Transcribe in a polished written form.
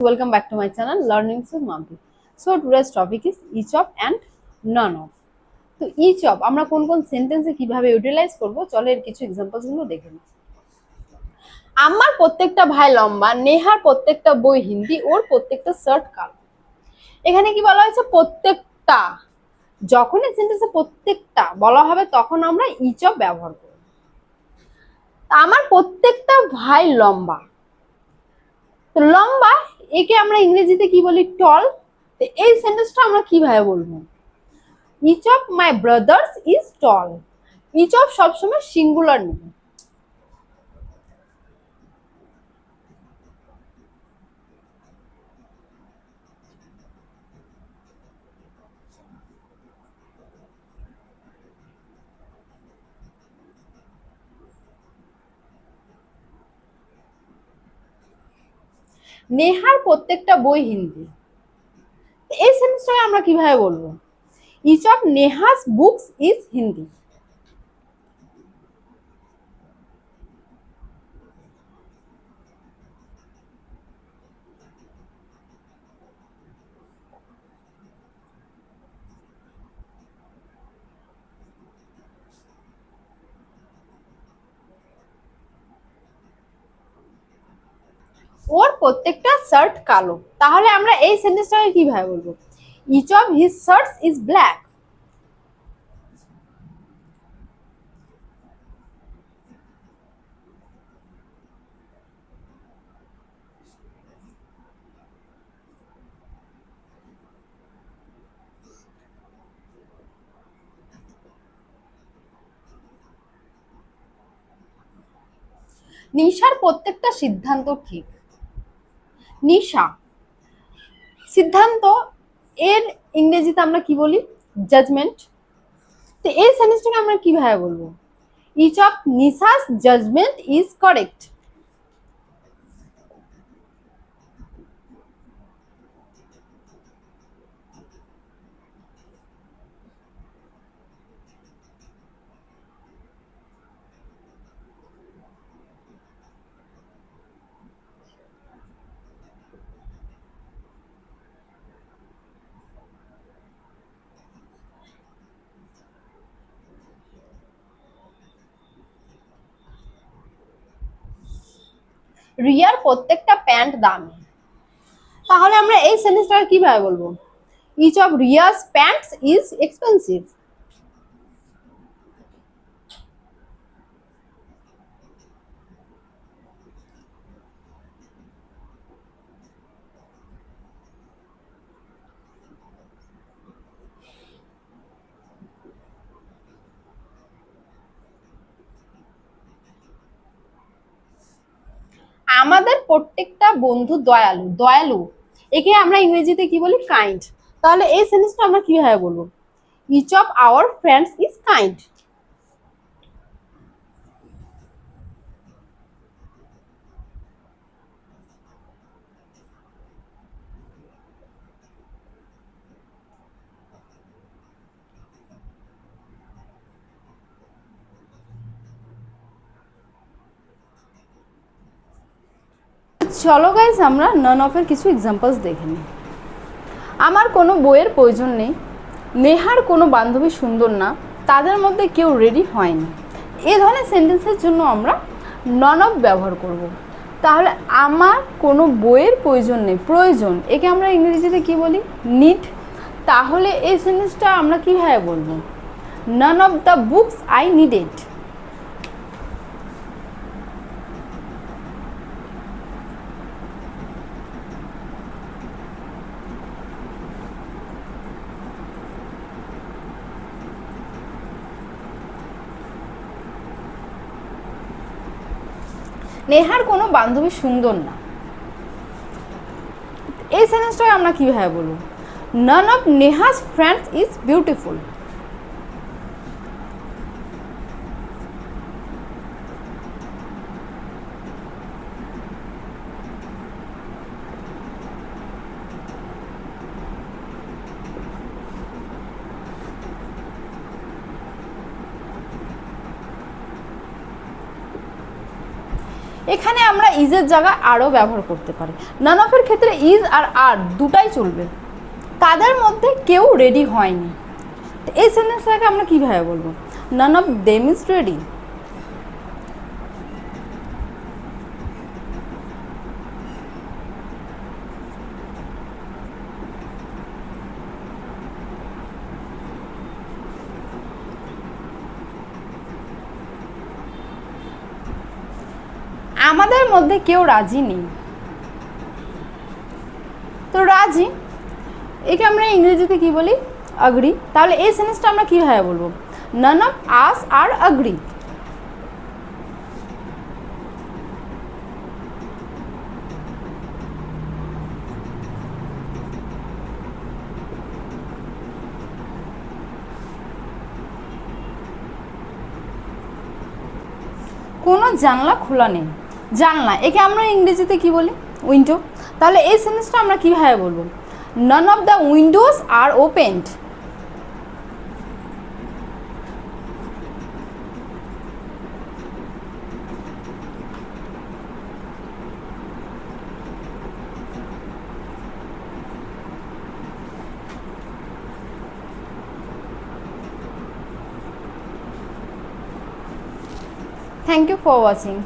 Welcome back to my channel Learning with Mampi. So today's topic is each of and none of. তো each of আমরা কোন কোন সেন্টেন্সে কিভাবে utilise করব চলো এর কিছু এক্সাম্পলস গুলো দেখে নিই। আমার প্রত্যেকটা ভাই লম্বা, নেহার প্রত্যেকটা বই হিন্দি, ওর প্রত্যেকটা শার্ট কালো। এখানে কি বলা হয়েছে? প্রত্যেকটা। যখন এই সেন্টেন্সে প্রত্যেকটা বলা হবে তখন আমরা each of ব্যবহার করব। আমার প্রত্যেকটা ভাই লম্বা, তো লম্বা একে আমরা ইংরেজিতে কি বলি? টল। তো এই সেন্টেন্সটা আমরা কিভাবে বলবো? Each of my brothers is tall. Each of সবসময় সিঙ্গুলার নেবে। নেহার প্রত্যেকটা বই হিন্দি, এই সেন্টেন্সটাকে আমরা কিভাবে বলবো? Each of Neha's books is Hindi. ওর প্রত্যেকটা শার্ট কালো, তাহলে আমরা এই সেন্টেন্সটাকে কিভাবে বলবো? Each of his shirts is black. নিশার প্রত্যেকটা সিদ্ধান্ত ঠিক। নিশা, সিদ্ধান্ত এর ইংরেজিতে আমরা কি বলি? জাজমেন্ট। তো এই সেন্টেন্সটাকে আমরা কিভাবে বলবো? Each of Nisha's judgement is correct. রিয়ার প্রত্যেকটা প্যান্ট দামি, তাহলে আমরা এই সেন্টেন্সটাকে কিভাবে বলবো? Each of Riya's pants is expensive. আমাদের প্রত্যেকটা বন্ধু দয়ালু। দয়ালু একে আমরা ইংরেজিতে কি বলি? কাইন্ড। তাহলে এই সেন্টেন্সটা আমরা কিভাবে বলবো? Each of our friends is kind. চলো গাইস আমরা নান অফ এর কিছু এক্সাম্পলস দেখে নিই। আমার কোনো বইয়ের প্রয়োজন নেই, নেহার কোনো বান্ধবী সুন্দর না, তাদের মধ্যে কেউ রেডি হয়নি। এই ধরনের সেন্টেন্সের জন্য আমরা নন অফ ব্যবহার করব। তাহলে আমার কোনো বইয়ের প্রয়োজন নেই, প্রয়োজন একে আমরা ইংরেজিতে কি বলি? নিড। তাহলে এই সেন্টেন্সটা আমরা কীভাবে বলবো? None of the books I needed. নেহার কোনো বান্ধবী সুন্দর না, এই সেন্টেন্সটাকে আমরা কিভাবে বলবো? None of Neha's friends is beautiful. এখানে আমরা ইজের জায়গায় আরও ব্যবহার করতে পারি। নান অফের ক্ষেত্রে ইজ আর আর দুটাই চলবে। তাদের মধ্যে কেউ রেডি হয়নি, এই সেন্টেন্সটাকে আমরা কিভাবে বলবো? None of them is ready. আমাদের মধ্যে কেউ রাজি নেই। তো রাজি, একে আমরা ইংরেজিতে কি বলি? অ্যাগ্রি। তাহলে এই সেন্টেন্সটা আমরা কিভাবে বলবো? None of us are agree. কোনো জানলা খোলা নেই। জানলা, একে আমরা ইংরেজিতে কি বলি? উইন্ডো। তাহলে এই সেন্টেন্সটা আমরা কিভাবে বলবো? None of the windows are opened. Thank you for watching.